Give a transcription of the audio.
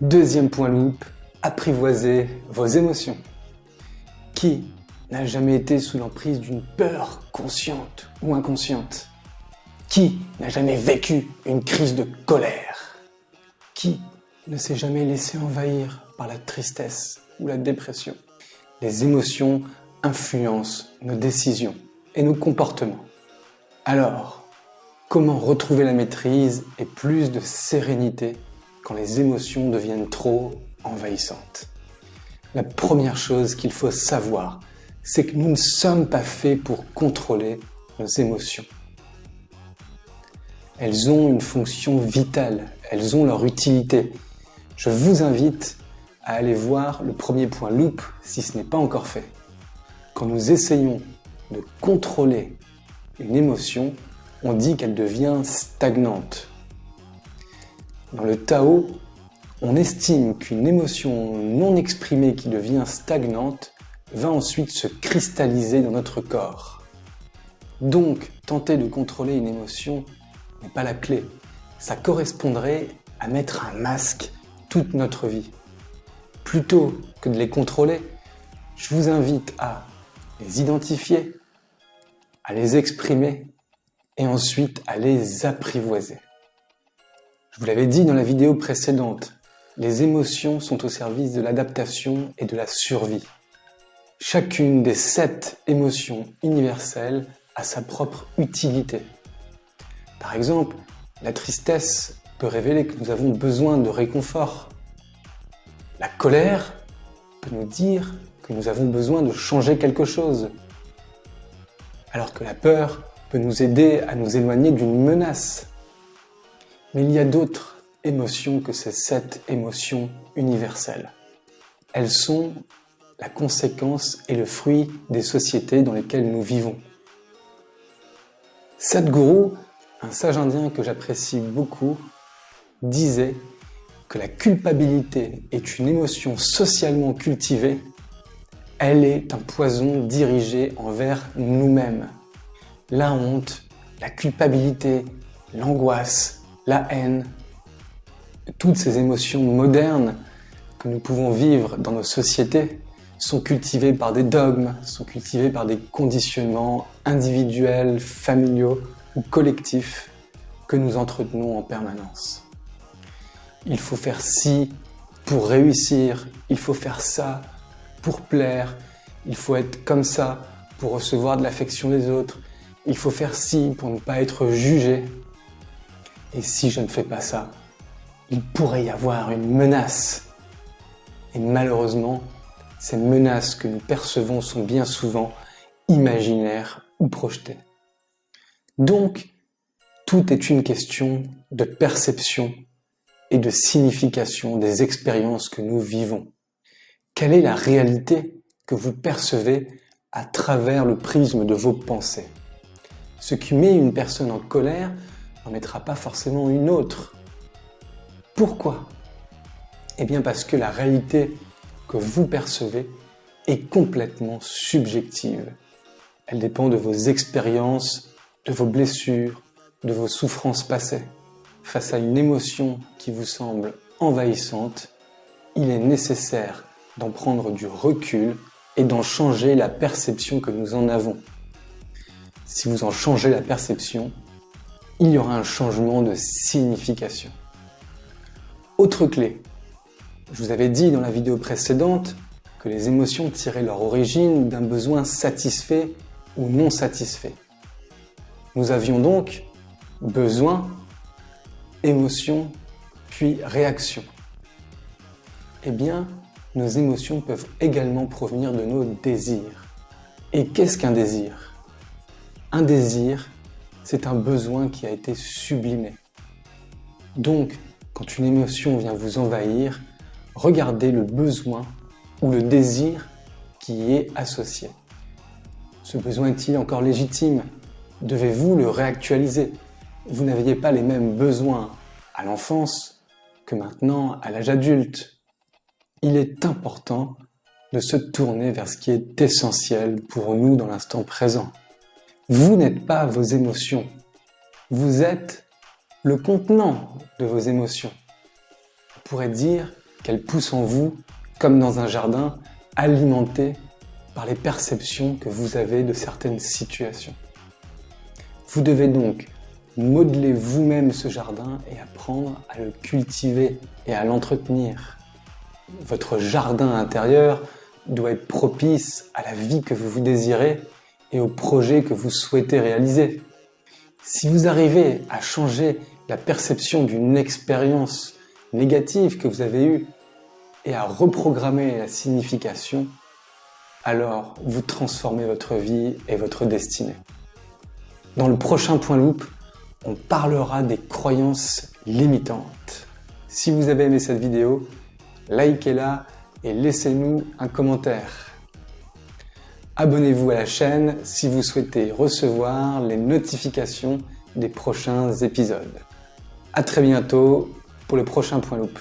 Deuxième point loupe, apprivoisez vos émotions. Qui n'a jamais été sous l'emprise d'une peur consciente ou inconsciente? Qui n'a jamais vécu une crise de colère? Qui ne s'est jamais laissé envahir par la tristesse ou la dépression? Les émotions influencent nos décisions et nos comportements. Alors, comment retrouver la maîtrise et plus de sérénité quand les émotions deviennent trop envahissantes? La première chose qu'il faut savoir, c'est que nous ne sommes pas faits pour contrôler nos émotions. Elles ont une fonction vitale, elles ont leur utilité. Je vous invite à aller voir le premier point loupe si ce n'est pas encore fait. Quand nous essayons de contrôler une émotion, on dit qu'elle devient stagnante. Dans le Tao, on estime qu'une émotion non exprimée qui devient stagnante va ensuite se cristalliser dans notre corps. Donc, tenter de contrôler une émotion n'est pas la clé. Ça correspondrait à mettre un masque toute notre vie. Plutôt que de les contrôler, je vous invite à les identifier, à les exprimer et ensuite à les apprivoiser. Je vous l'avais dit dans la vidéo précédente, les émotions sont au service de l'adaptation et de la survie. Chacune des 7 émotions universelles a sa propre utilité. Par exemple, la tristesse peut révéler que nous avons besoin de réconfort. La colère peut nous dire que nous avons besoin de changer quelque chose. Alors que la peur peut nous aider à nous éloigner d'une menace. Mais il y a d'autres émotions que ces 7 émotions universelles. Elles sont la conséquence et le fruit des sociétés dans lesquelles nous vivons. Sadhguru, un sage indien que j'apprécie beaucoup, disait que la culpabilité est une émotion socialement cultivée. Elle est un poison dirigé envers nous-mêmes. La honte, la culpabilité, l'angoisse, la haine, toutes ces émotions modernes que nous pouvons vivre dans nos sociétés sont cultivées par des dogmes, sont cultivées par des conditionnements individuels, familiaux ou collectifs que nous entretenons en permanence. Il faut faire ci pour réussir, il faut faire ça pour plaire, il faut être comme ça pour recevoir de l'affection des autres, il faut faire ci pour ne pas être jugé. Et si je ne fais pas ça, il pourrait y avoir une menace. Et malheureusement, ces menaces que nous percevons sont bien souvent imaginaires ou projetées. Donc, tout est une question de perception et de signification des expériences que nous vivons. Quelle est la réalité que vous percevez à travers le prisme de vos pensées? Ce qui met une personne en colère n'en mettra pas forcément une autre. Pourquoi? Eh bien parce que la réalité que vous percevez est complètement subjective. Elle dépend de vos expériences, de vos blessures, de vos souffrances passées. Face à une émotion qui vous semble envahissante, il est nécessaire d'en prendre du recul et d'en changer la perception que nous en avons. Si vous en changez la perception, il y aura un changement de signification. Autre clé, je vous avais dit dans la vidéo précédente que les émotions tiraient leur origine d'un besoin satisfait ou non satisfait. Nous avions donc besoin, émotion, puis réaction. Eh bien, nos émotions peuvent également provenir de nos désirs. Et qu'est-ce qu'un désir? Un désir, c'est un besoin qui a été sublimé. Donc, quand une émotion vient vous envahir, regardez le besoin ou le désir qui y est associé. Ce besoin est-il encore légitime? Devez-vous le réactualiser? Vous n'aviez pas les mêmes besoins à l'enfance que maintenant à l'âge adulte. Il est important de se tourner vers ce qui est essentiel pour nous dans l'instant présent. Vous n'êtes pas vos émotions. Vous êtes le contenant de vos émotions. On pourrait dire qu'elle pousse en vous comme dans un jardin alimenté par les perceptions que vous avez de certaines situations. Vous devez donc modeler vous-même ce jardin et apprendre à le cultiver et à l'entretenir. Votre jardin intérieur doit être propice à la vie que vous désirez et aux projets que vous souhaitez réaliser. Si vous arrivez à changer la perception d'une expérience négative que vous avez eue et à reprogrammer la signification, alors vous transformez votre vie et votre destinée. Dans le prochain Point Loupe, on parlera des croyances limitantes. Si vous avez aimé cette vidéo, likez-la et laissez-nous un commentaire. Abonnez-vous à la chaîne si vous souhaitez recevoir les notifications des prochains épisodes. À très bientôt pour le prochain Point Loupe.